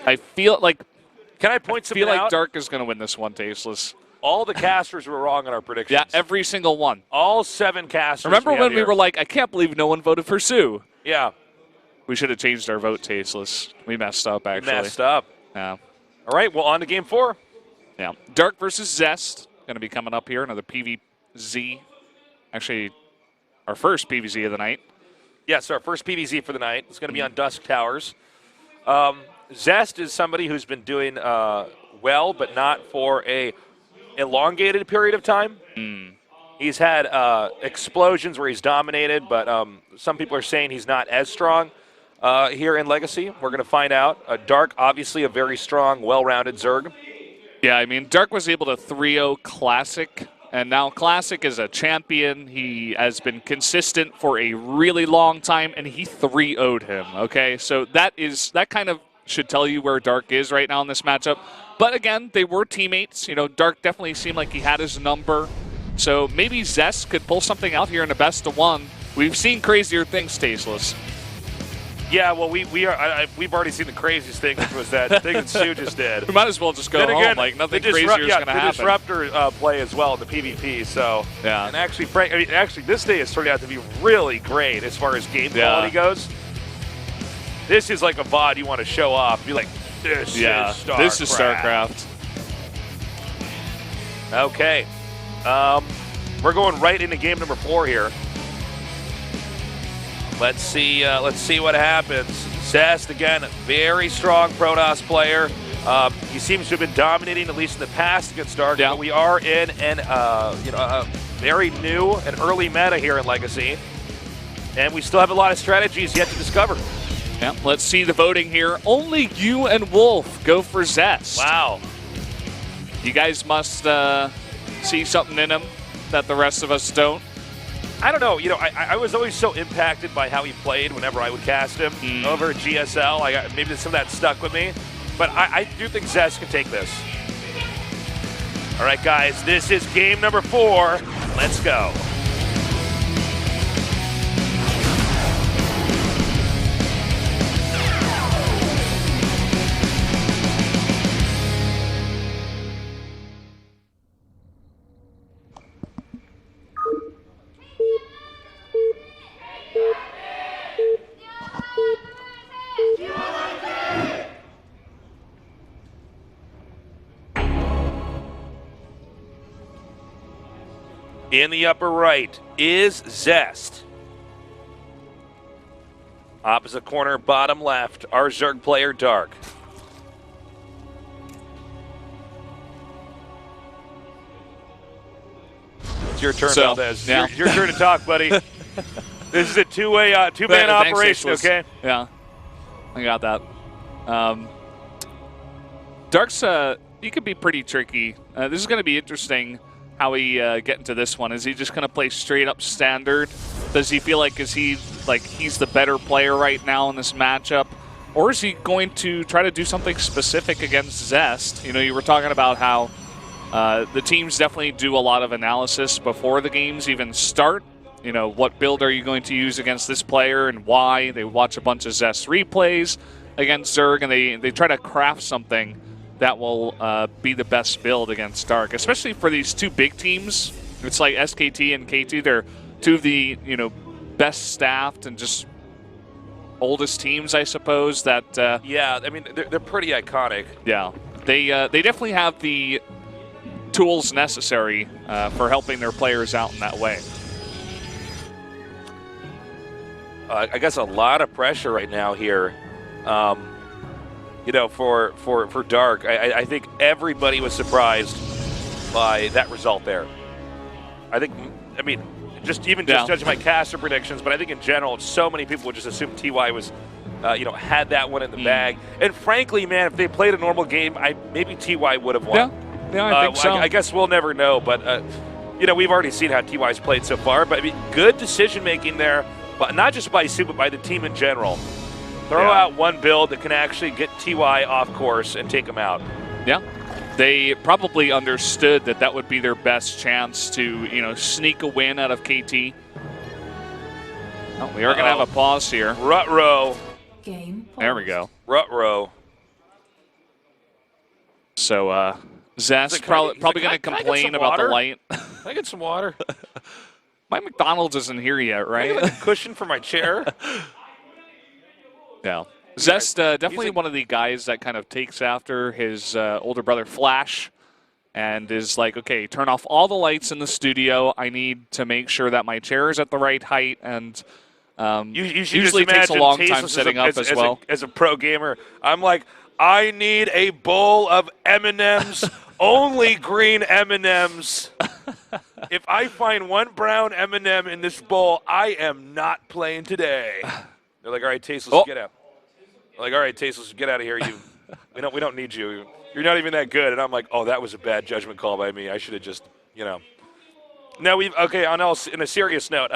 I feel like Can I point something out? I feel like Dark is going to win this one, Tasteless. All the casters were wrong on our predictions. Yeah, every single one. All 7 casters. Remember when we were like, I can't believe no one voted for Sue? Yeah. We should have changed our vote, Tasteless. We messed up, actually. Messed up. Yeah. All right, well, on to game 4. Yeah. Dark versus Zest. Going to be coming up here. Another PvZ. Actually, our first PvZ of the night. Yes, our first PvZ for the night. It's going to be on Dusk Towers. Zest is somebody who's been doing well, but not for a elongated period of time. He's had explosions where he's dominated, but some people are saying he's not as strong here in Legacy. We're going to find out. Dark, obviously a very strong, well-rounded Zerg. Yeah, I mean, Dark was able to 3-0 Classic, and now Classic is a champion. He has been consistent for a really long time, and he 3-0'd him, okay? So that kind of should tell you where Dark is right now in this matchup. But again, they were teammates. You know, Dark definitely seemed like he had his number. So maybe Zest could pull something out here in a best-of-1. We've seen crazier things, Tasteless. Yeah, well, we've already seen the craziest thing, which was that thing that Sue just did. We might as well just go home. Like, nothing crazier is going to happen. The Disruptor play as well in the PvP. So, yeah. And actually, this day has turned out to be really great as far as game quality goes. This is like a VOD you want to show off. Be like, this is StarCraft. This is StarCraft. Okay. We're going right into game number 4 here. Let's see what happens. Zest, again, very strong Protoss player. He seems to have been dominating, at least in the past, against Dark. Yeah. But we are in a very new and early meta here in Legacy. And we still have a lot of strategies yet to discover. Yeah, let's see the voting here. Only you and Wolf go for Zest. Wow. You guys must see something in him that the rest of us don't. I don't know. You know, I was always so impacted by how he played whenever I would cast him over at GSL. Maybe some of that stuck with me. But I do think Zest can take this. All right, guys, this is game number 4. Let's go. In the upper right is Zest. Opposite corner, bottom left, our Zerg player, Dark. It's your turn, Valdez. Yeah. Your turn to talk, buddy. This is a two-man operation, okay? Yeah, I got that. Dark's, he could be pretty tricky. This is going to be interesting. How he get into this one? Is he just going to play straight up standard? Does he feel like he's the better player right now in this matchup, or is he going to try to do something specific against Zest? You know, you were talking about how the teams definitely do a lot of analysis before the games even start. You know, what build are you going to use against this player and why? They watch a bunch of Zest replays against Zerg and they try to craft something that will be the best build against Dark, especially for these two big teams. It's like SKT and KT. They're two of the best staffed and just oldest teams, I suppose. That yeah, I mean they're pretty iconic. Yeah, they definitely have the tools necessary for helping their players out in that way. I guess a lot of pressure right now here. You know, for Dark, I think everybody was surprised by that result there. I mean, just judging my caster predictions, but I think in general, so many people would just assume TY was, had that one in the bag. And frankly, man, if they played a normal game, maybe TY would have won. Yeah, I think so. I guess we'll never know, but we've already seen how TY's played so far. But I mean, good decision making there, but not just by Sue, but by the team in general. Throw out one build that can actually get TY off course and take him out. Yeah. They probably understood that would be their best chance to, sneak a win out of KT. Oh, we are going to have a pause here. Rut row. Game. There we go. Rut row. So Zest probably going to complain about the light. Can I get some water? My McDonald's isn't here yet, right? Can I get a cushion for my chair? Yeah. Zest, definitely one of the guys that kind of takes after his older brother Flash and is like, okay, turn off all the lights in the studio. I need to make sure that my chair is at the right height, and usually takes a long time setting up as well. As a pro gamer, I'm like, I need a bowl of M&Ms, only green M&Ms. If I find one brown M&M in this bowl, I am not playing today. They're like, all right, Tasteless, get out. They're like, all right, Tasteless, get out of here. We don't need you. You're not even that good. And I'm like, oh, that was a bad judgment call by me. I should have just, Now in a serious note,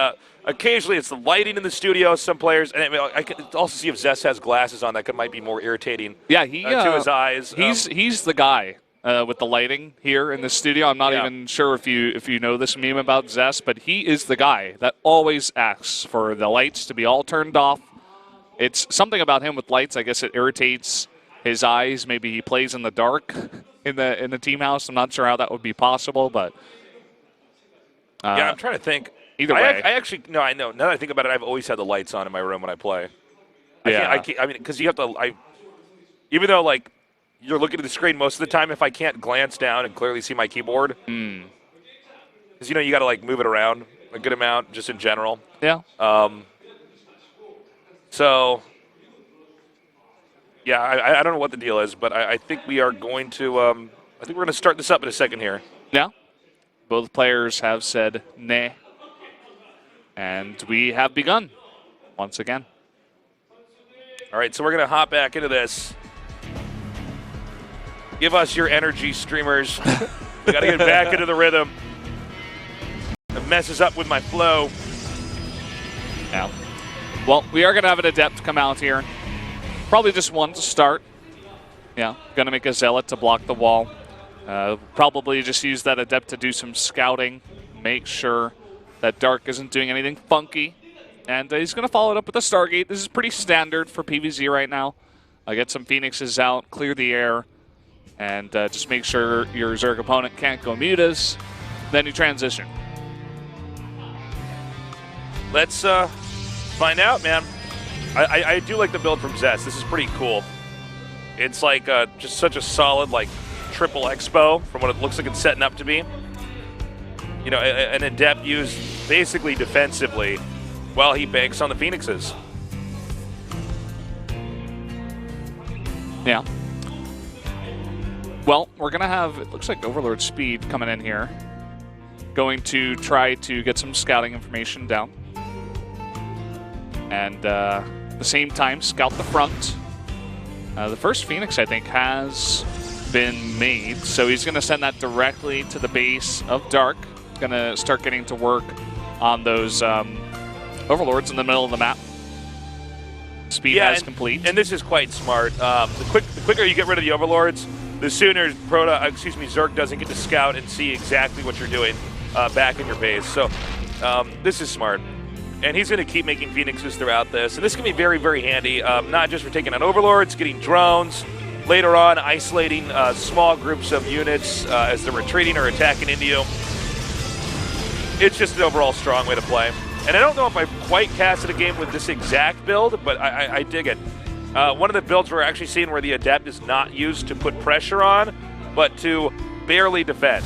occasionally it's the lighting in the studio. Some players, and I can also see if Zest has glasses on that might be more irritating. Yeah, to his eyes. He's the guy with the lighting here in the studio. I'm not even sure if you know this meme about Zest, but he is the guy that always asks for the lights to be all turned off. It's something about him with lights. I guess it irritates his eyes. Maybe he plays in the dark in the team house. I'm not sure how that would be possible, but I'm trying to think. Either way, I know. Now that I think about it, I've always had the lights on in my room when I play. I mean, because you have to. Even though like you're looking at the screen most of the time, if I can't glance down and clearly see my keyboard, because you got to like move it around a good amount just in general. Yeah. So, yeah, I don't know what the deal is, but I think we are going to. I think we're going to start this up in a second here. Yeah. Both players have said nay, and we have begun once again. All right, so we're going to hop back into this. Give us your energy, streamers. We got to get back into the rhythm. It messes up with my flow. Yeah. Well, we are going to have an Adept come out here. Probably just one to start. Yeah, going to make a Zealot to block the wall. Probably just use that Adept to do some scouting. Make sure that Dark isn't doing anything funky. And he's going to follow it up with a Stargate. This is pretty standard for PvZ right now. Get some Phoenixes out, clear the air, and just make sure your Zerg opponent can't go mutas. Then you transition. Let's find out, man. I do like the build from Zest. This is pretty cool. It's like just such a solid like triple expo from what it looks like it's setting up to be. An Adept used basically defensively while he banks on the Phoenixes. Yeah. Well, we're going to have, it looks like Overlord Speed coming in here. Going to try to get some scouting information down. And at the same time, scout the front. The first Phoenix, I think, has been made. So he's going to send that directly to the base of Dark. Going to start getting to work on those Overlords in the middle of the map. Speed has complete. And this is quite smart. The quicker you get rid of the Overlords, the sooner Zerg doesn't get to scout and see exactly what you're doing back in your base. So this is smart. And he's going to keep making Phoenixes throughout this. And this can be very, very handy, not just for taking on Overlords, getting drones, later on isolating small groups of units as they're retreating or attacking into you. It's just an overall strong way to play. And I don't know if I've quite casted a game with this exact build, but I dig it. One of the builds we're actually seeing where the Adept is not used to put pressure on, but to barely defend.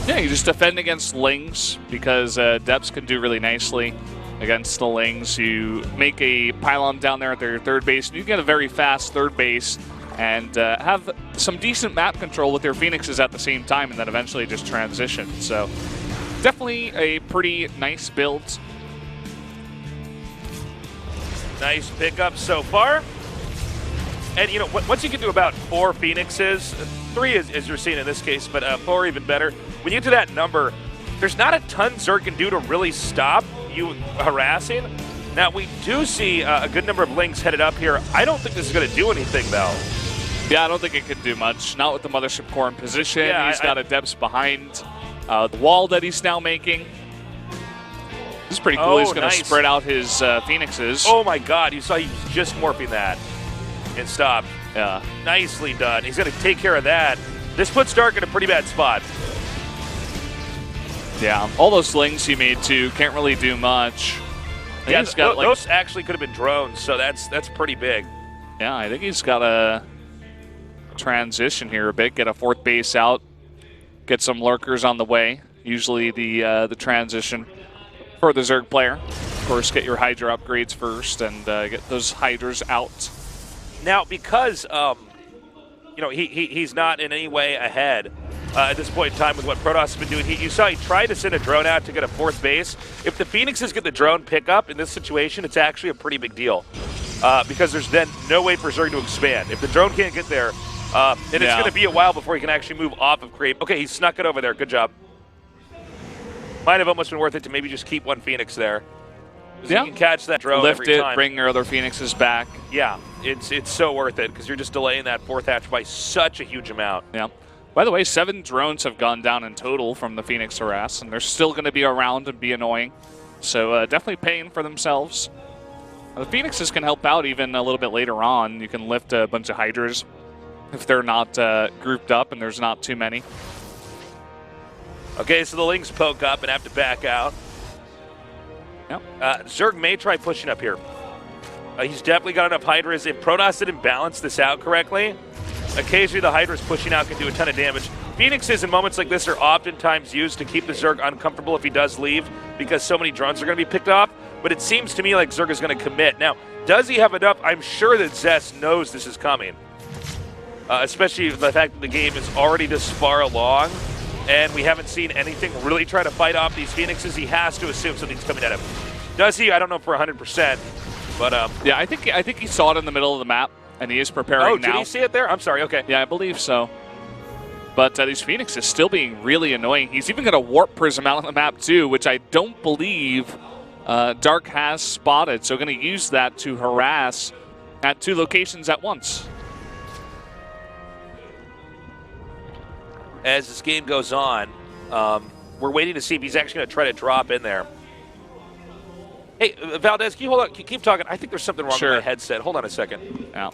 Yeah, you just defend against Lings because Adepts can do really nicely against the Lings. You make a pylon down there at their third base, and you get a very fast third base and have some decent map control with your Phoenixes at the same time, and then eventually just transition. So definitely a pretty nice build. Nice pickup so far. And, once you get to about 4 Phoenixes, 3 as you're seeing in this case, but 4 even better, when you get to that number, there's not a ton Zerg can do to really stop you harassing. Now, we do see a good number of Lings headed up here. I don't think this is going to do anything, though. Yeah, I don't think it could do much. Not with the Mothership Core in position. Yeah, he's got Adepts behind the wall that he's now making. This is pretty cool. He's going to spread out his Phoenixes. Oh, my God. You saw he was just morphing that and stopped. Yeah. Nicely done. He's going to take care of that. This puts Dark in a pretty bad spot. Yeah, all those slings he made too can't really do much. Yeah, those actually could have been drones, so that's pretty big. Yeah, I think he's got a transition here a bit, get a fourth base out, get some lurkers on the way. Usually the transition for the Zerg player. Of course, get your Hydra upgrades first and get those Hydras out. Now, because you know he's not in any way ahead at this point in time with what Protoss has been doing. You saw he tried to send a drone out to get a fourth base. If the Phoenixes get the drone pickup in this situation, it's actually a pretty big deal because there's then no way for Zerg to expand. If the drone can't get there, then it's going to be a while before he can actually move off of Creep. Okay, he snuck it over there. Good job. Might have almost been worth it to maybe just keep one Phoenix there. Yeah. You can catch that drone lift every it, time. bring your other Phoenixes back. Yeah, it's so worth it because you're just delaying that fourth hatch by such a huge amount. Yeah. By the way, 7 drones have gone down in total from the Phoenix harass, and they're still going to be around and be annoying. So definitely paying for themselves. The Phoenixes can help out even a little bit later on. You can lift a bunch of Hydras if they're not grouped up and there's not too many. Okay, so the Lings poke up and have to back out. Yep. Zerg may try pushing up here. He's definitely got enough Hydras. If Protoss didn't balance this out correctly, occasionally the Hydras pushing out can do a ton of damage. Phoenixes in moments like this are oftentimes used to keep the Zerg uncomfortable if he does leave because so many drones are going to be picked off. But it seems to me like Zerg is going to commit. Now, does he have enough? I'm sure that Zest knows this is coming. Especially the fact that the game is already this far along and we haven't seen anything really try to fight off these Phoenixes. He has to assume something's coming at him. Does he? I don't know for 100%. But yeah, I think he saw it in the middle of the map, and he is preparing now. Oh, did he see it there? I'm sorry, okay. Yeah, I believe so. But these Phoenixes still being really annoying. He's even got a warp prism out on the map too, which I don't believe Dark has spotted. So going to use that to harass at 2 locations at once. As this game goes on, we're waiting to see if he's actually going to try to drop in there. Hey, Valdez, can you hold on? Keep talking. I think there's something wrong with my headset. Hold on a second. Yeah.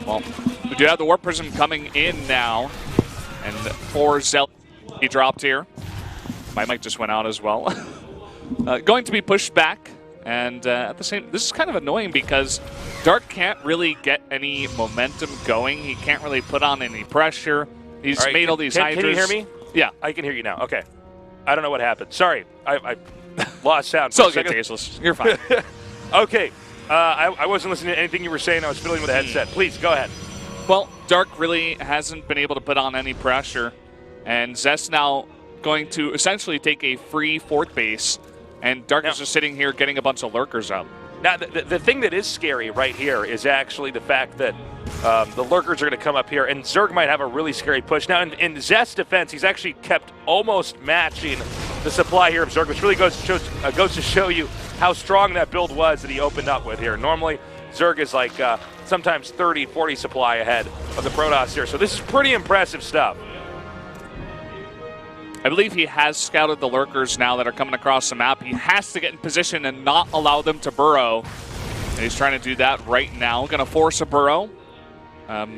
Well, we do have the Warp Prism coming in now. And 4 Zealot he dropped here. My mic just went out as well. Going to be pushed back. And at the same, this is kind of annoying because Dark can't really get any momentum going. He can't really put on any pressure. He's made all these Hydras. Can you hear me? Yeah. I can hear you now. Okay. I don't know what happened. Sorry. I lost sound. So good, tasteless. You're fine. Okay. I wasn't listening to anything you were saying. I was fiddling with the headset. Please, go ahead. Well, Dark really hasn't been able to put on any pressure. And Zest now going to essentially take a free 4th base. And Dark is just sitting here getting a bunch of lurkers up. Now, the thing that is scary right here is actually the fact that the lurkers are going to come up here, and Zerg might have a really scary push. Now, in Zest's defense, he's actually kept almost matching the supply here of Zerg, which really goes to show you how strong that build was that he opened up with here. Normally, Zerg is like sometimes 30, 40 supply ahead of the Protoss here. So this is pretty impressive stuff. I believe he has scouted the lurkers now that are coming across the map. He has to get in position and not allow them to burrow. And he's trying to do that right now. Going to force a burrow.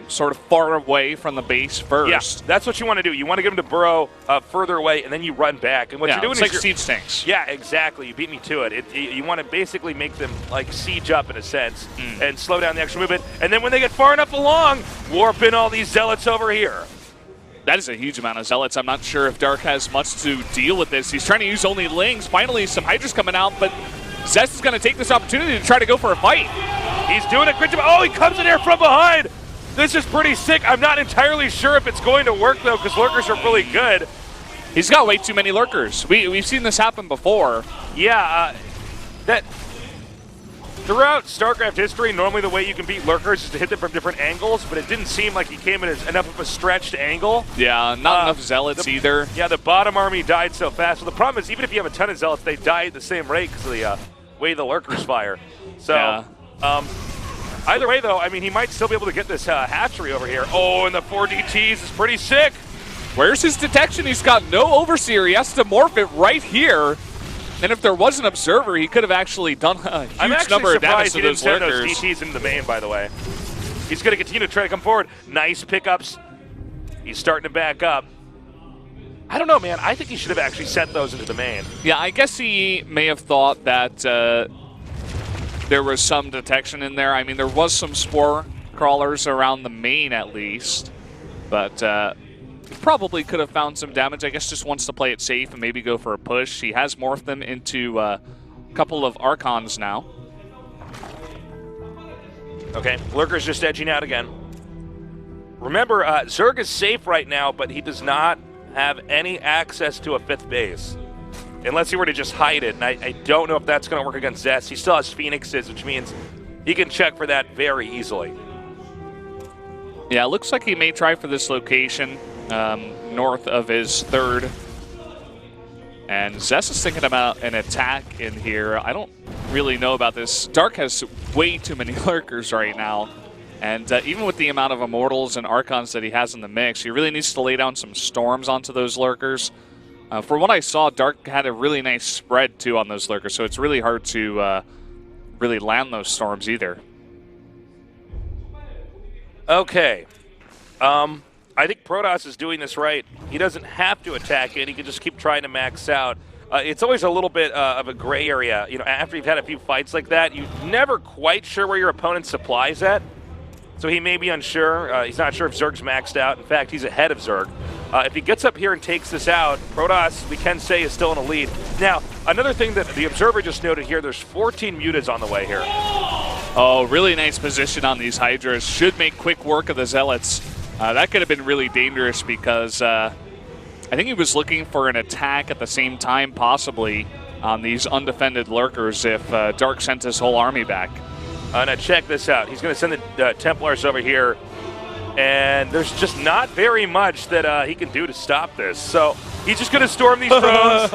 Sort of far away from the base first. Yeah, that's what you want to do. You want to get them to burrow further away, and then you run back. And what you're doing is like siege tanks. Yeah, exactly. You beat me to it. You want to basically make them like siege up in a sense and slow down the extra movement. And then when they get far enough along, warp in all these zealots over here. That is a huge amount of zealots. I'm not sure if Dark has much to deal with this. He's trying to use only Lings. Finally, some Hydras coming out, but Zest is going to take this opportunity to try to go for a fight. He's doing a great job. Oh, he comes in here from behind. This is pretty sick. I'm not entirely sure if it's going to work, though, because lurkers are really good. He's got way too many lurkers. We've seen this happen before. Yeah, that throughout StarCraft history, normally the way you can beat lurkers is to hit them from different angles, but it didn't seem like he came in as enough of a stretched angle. Yeah, not enough zealots either. Yeah, the bottom army died so fast. Well, the problem is even if you have a ton of zealots, they die at the same rate because of the way the lurkers fire. So, either way, though, I mean, he might still be able to get this hatchery over here. Oh, and the 4DTs is pretty sick. Where's his detection? He's got no overseer. He has to morph it right here. And if there was an observer, he could have actually done a huge number of damage to those lurkers. Those DTs into the main, by the way. He's going to continue to try to come forward. Nice pickups. He's starting to back up. I don't know, man. I think he should have actually sent those into the main. Yeah, I guess he may have thought that there was some detection in there. I mean, there was some spore crawlers around the main at least, but probably could have found some damage. I guess just wants to play it safe and maybe go for a push. He has morphed them into a couple of Archons now. Okay, Lurker's just edging out again. Remember, Zerg is safe right now, but he does not have any access to a 5th base. Unless he were to just hide it, and I don't know if that's going to work against Zest. He still has Phoenixes, which means he can check for that very easily. Yeah, it looks like he may try for this location north of his 3rd. And Zest is thinking about an attack in here. I don't really know about this. Dark has way too many lurkers right now. And even with the amount of Immortals and Archons that he has in the mix, he really needs to lay down some storms onto those lurkers. For what I saw, Dark had a really nice spread, too, on those lurkers, so it's really hard to really land those storms either. Okay. I think Protoss is doing this right. He doesn't have to attack it. He can just keep trying to max out. It's always a little bit of a gray area. You know, after you've had a few fights like that, you're never quite sure where your opponent's supply is at. So he may be unsure. He's not sure if Zerg's maxed out. In fact, he's ahead of Zerg. If he gets up here and takes this out, Protoss, we can say, is still in a lead. Now, another thing that the Observer just noted here, there's 14 mutas on the way here. Oh, really nice position on these Hydras. Should make quick work of the Zealots. That could have been really dangerous because I think he was looking for an attack at the same time, possibly, on these undefended lurkers if Dark sent his whole army back. Now check this out. He's going to send the Templars over here, and there's just not very much that he can do to stop this. So he's just going to storm these drones.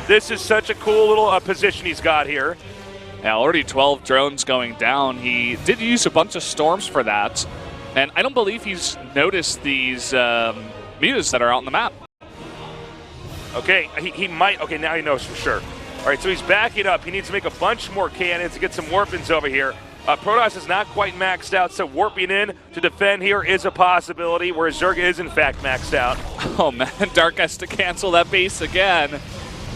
This is such a cool little position he's got here. Yeah, already 12 drones going down. He did use a bunch of storms for that, and I don't believe he's noticed these mutas that are out on the map. Okay, he might. Okay, now he knows for sure. All right, so he's backing up. He needs to make a bunch more cannons to get some warp-ins over here. Protoss is not quite maxed out, so warping in to defend here is a possibility, whereas Zerg is, in fact, maxed out. Oh, man, Dark has to cancel that base again.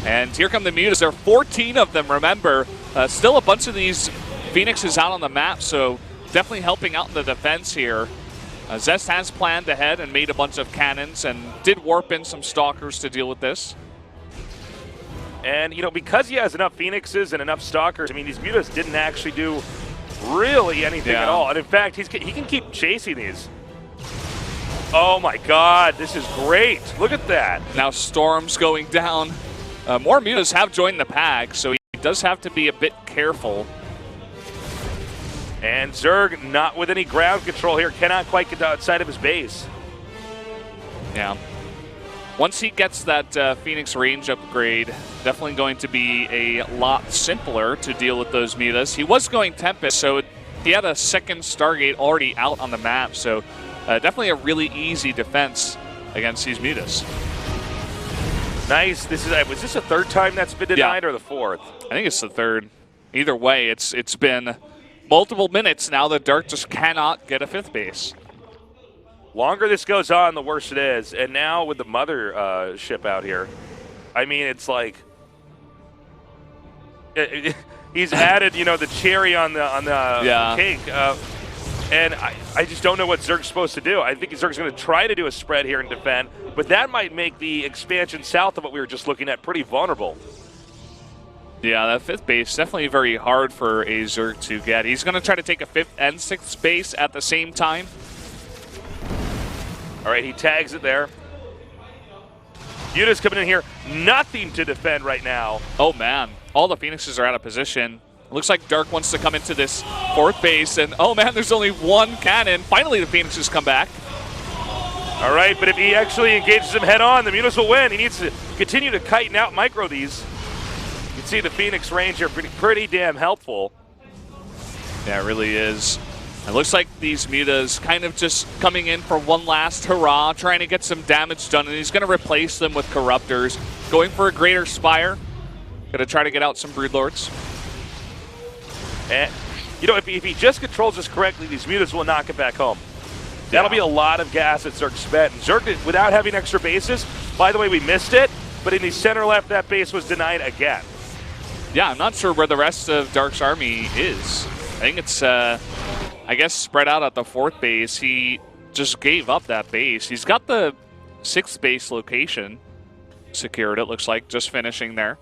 And here come the mutas. There are 14 of them, remember. Still a bunch of these Phoenixes out on the map, so definitely helping out in the defense here. Zest has planned ahead and made a bunch of cannons and did warp in some Stalkers to deal with this. And, you know, because he has enough Phoenixes and enough Stalkers, I mean, these mutas didn't actually do really anything at all. And in fact, he can keep chasing these. Oh my God, this is great. Look at that. Now storms going down. More mutas have joined the pack, so he does have to be a bit careful. And Zerg, not with any ground control here, cannot quite get outside of his base. Yeah. Once he gets that Phoenix range upgrade, definitely going to be a lot simpler to deal with those mutas. He was going Tempest, so he had a second Stargate already out on the map, so definitely a really easy defense against these mutas. Nice. This is was this the 3rd time that's been denied, or the 4th? I think it's the 3rd. Either way, it's been multiple minutes now that Dark just cannot get a 5th base. Longer this goes on, the worse it is. And now with the mother ship out here, I mean, it's like he's added, you know, the cherry on the cake. And I just don't know what Zerg's supposed to do. I think Zerg's going to try to do a spread here and defend, but that might make the expansion south of what we were just looking at pretty vulnerable. Yeah, that 5th base definitely very hard for a Zerg to get. He's going to try to take a 5th and 6th base at the same time. All right, he tags it there. Yuta's coming in here. Nothing to defend right now. Oh, man. All the Phoenixes are out of position. Looks like Dark wants to come into this 4th base, and oh, man, there's only one cannon. Finally, the Phoenixes come back. All right, but if he actually engages them head-on, the Mutas will win. He needs to continue to kite and out-micro these. You can see the Phoenix range here pretty damn helpful. Yeah, it really is. It looks like these mutas kind of just coming in for one last hurrah, trying to get some damage done, and he's going to replace them with Corruptors. Going for a Greater Spire. Going to try to get out some Broodlords. And, you know, if he just controls this correctly, these mutas will not get back home. That'll be a lot of gas that Zerg spent. And Zerg, without having extra bases, by the way, we missed it, but in the center left, that base was denied again. Yeah, I'm not sure where the rest of Dark's army is. I think it's, I guess, spread out at the 4th base. He just gave up that base. He's got the 6th base location secured, it looks like, just finishing there.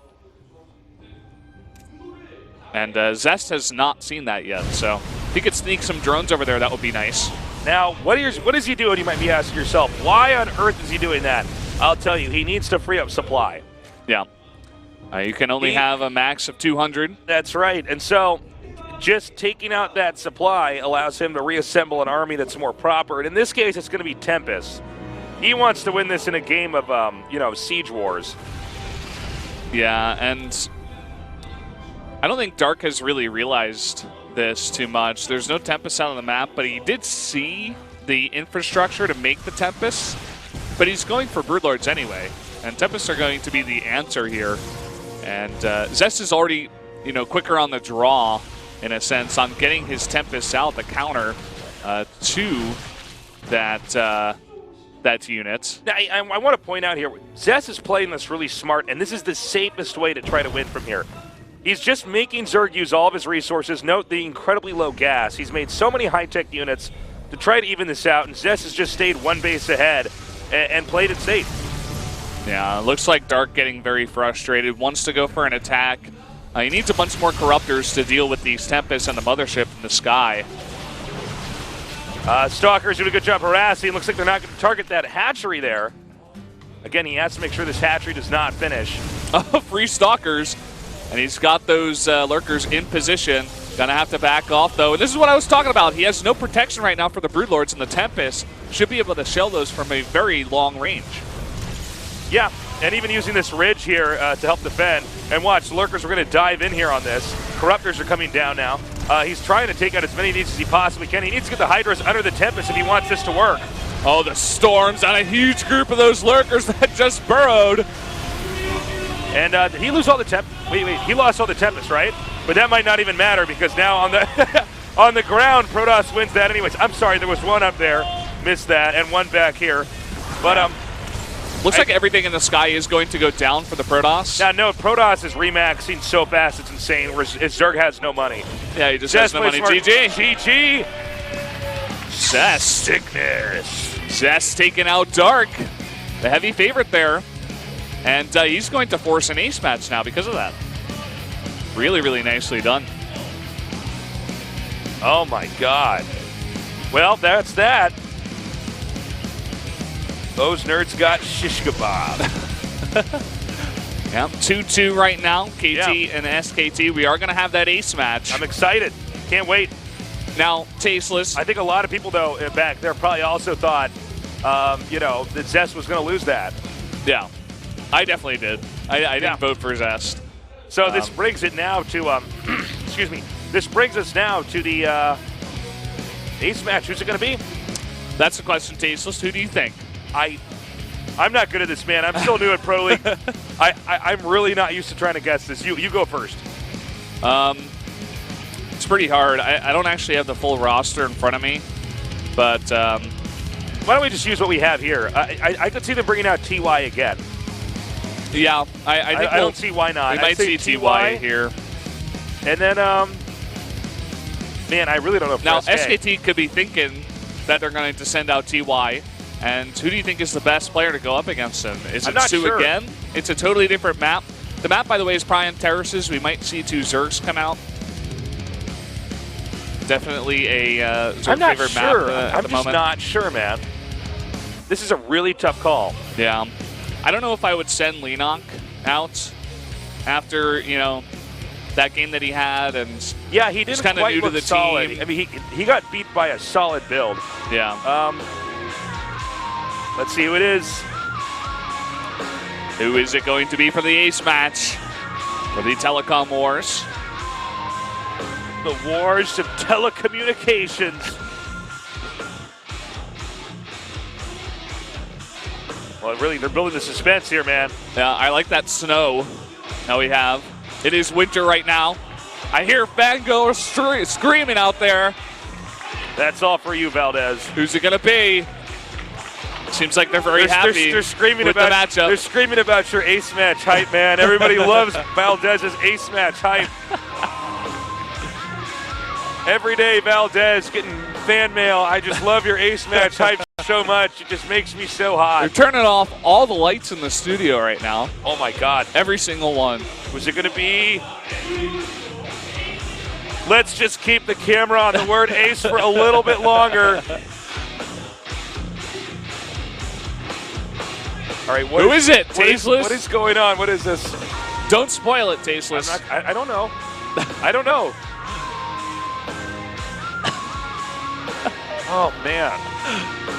And Zest has not seen that yet, so if he could sneak some drones over there, that would be nice. Now, what is he doing? You might be asking yourself, why on earth is he doing that? I'll tell you, he needs to free up supply. Yeah. You can only have a max of 200. That's right. And so just taking out that supply allows him to reassemble an army that's more proper. And in this case, it's going to be Tempest. He wants to win this in a game of, Siege Wars. Yeah, and I don't think Dark has really realized this too much. There's no Tempest out on the map, but he did see the infrastructure to make the Tempest. But he's going for Broodlords anyway, and Tempests are going to be the answer here. And Zest is already, quicker on the draw, in a sense, on getting his Tempests out, the counter, to that unit. Now, I want to point out here, Zest is playing this really smart, and this is the safest way to try to win from here. He's just making Zerg use all of his resources. Note the incredibly low gas. He's made so many high-tech units to try to even this out, and Zest has just stayed one base ahead and played it safe. Yeah, looks like Dark getting very frustrated, wants to go for an attack. He needs a bunch more Corruptors to deal with these Tempests and the Mothership in the sky. Stalker's doing a good job harassing. Looks like they're not going to target that hatchery there. Again, he has to make sure this hatchery does not finish. Free Stalkers, and he's got those Lurkers in position. Gonna have to back off, though. And this is what I was talking about. He has no protection right now for the Broodlords, and the Tempest should be able to shell those from a very long range. Yeah, and even using this ridge here to help defend. And watch, Lurkers are going to dive in here on this. Corruptors are coming down now. He's trying to take out as many needs as he possibly can. He needs to get the Hydras under the Tempest if he wants this to work. Oh, the Storms on a huge group of those Lurkers that just burrowed. And did he lose all the Wait, he lost all the Tempest, right? But that might not even matter because now on the on the ground, Protoss wins that anyways. I'm sorry, there was one up there, missed that, and one back here. But looks like everything in the sky is going to go down for the Protoss. Now, no, Protoss is remaxing so fast it's insane. Zerg has no money. Yeah, he just has no money. GG. GG. Zest. Sickness. Zest taking out Dark, the heavy favorite there. And he's going to force an ace match now because of that. Really, really nicely done. Oh, my God. Well, that's that. Those nerds got shish kebab. Yeah, 2-2 right now, KT and SKT. We are going to have that ace match. I'm excited. Can't wait. Now, Tasteless. I think a lot of people, though, back there probably also thought, that Zest was going to lose that. Yeah, I definitely did. I didn't vote for Zest. So this brings it now to, excuse me, this brings us now to the ace match. Who's it going to be? That's the question, Tasteless. Who do you think? I'm not good at this, man. I'm still new at Pro League. I'm really not used to trying to guess this. You go first. It's pretty hard. I don't actually have the full roster in front of me, but why don't we just use what we have here? I could see them bringing out TY again. Yeah, I think I don't see why not. We might see TY here. And then, man, I really don't know if now SKT could be thinking that they're going to send out TY. And who do you think is the best player to go up against him? Is it Sue again? It's a totally different map. The map, by the way, is Prime Terraces. We might see 2 Zergs come out. Definitely a Zerg favorite map at the moment. I'm just not sure, man. This is a really tough call. Yeah. I don't know if I would send Lenok out after, that game that he had. And yeah, he didn't kind of quite new look to the solid. team. I mean, he got beat by a solid build. Yeah. Let's see who it is. Who is it going to be for the ace match? For the Telecom Wars. The Wars of Telecommunications. Well, really, they're building the suspense here, man. Yeah, I like that snow that we have. It is winter right now. I hear fangirls screaming out there. That's all for you, Valdez. Who's it going to be? Seems like they're very happy they're screaming with about, the matchup. They're screaming about your ace match hype, man. Everybody loves Valdez's ace match hype. Every day, Valdez getting fan mail. I just love your ace match hype so much. It just makes me so hot. They're turning off all the lights in the studio right now. Oh, my God. Every single one. Was it going to be? Let's just keep the camera on the word ace for a little bit longer. All right, Who is it? Tasteless? What is going on? What is this? Don't spoil it, Tasteless. I don't know. I don't know. Oh, man.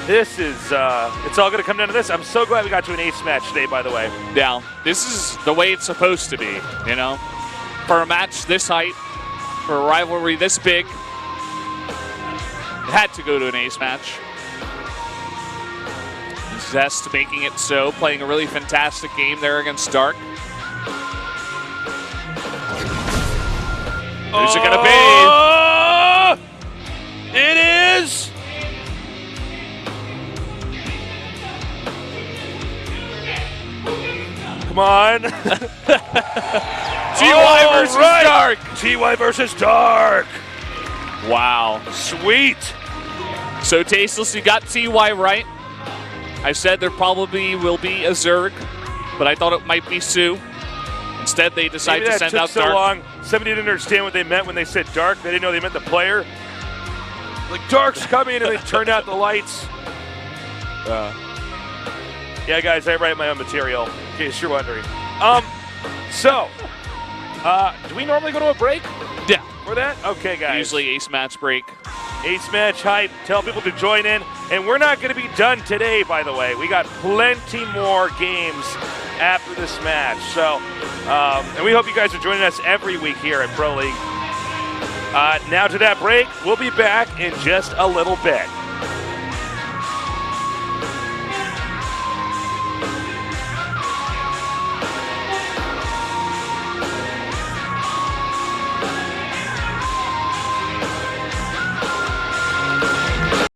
This is, it's all going to come down to this. I'm so glad we got to an ace match today, by the way. Yeah, this is the way it's supposed to be, you know? For a match this height, for a rivalry this big, it had to go to an ace match. Zest making it so, playing a really fantastic game there against Dark. Who's it going to be? It is. Come on. TY versus Dark. TY versus Dark. Wow. Sweet. So, Tasteless, you got TY right. I said there probably will be a Zerg, but I thought it might be Sue. Instead, they decided to send out so Dark. long. Somebody didn't understand what they meant when they said Dark. They didn't know they meant the player. Like, Dark's coming, and they turned out the lights. Yeah, guys, I write my own material, in case you're wondering. So, do we normally go to a break? Yeah. For that? Okay, guys. Usually ace match break. Ace match hype. Tell people to join in. And we're not going to be done today, by the way. We got plenty more games after this match. So, and we hope you guys are joining us every week here at Pro League. Now to that break. We'll be back in just a little bit.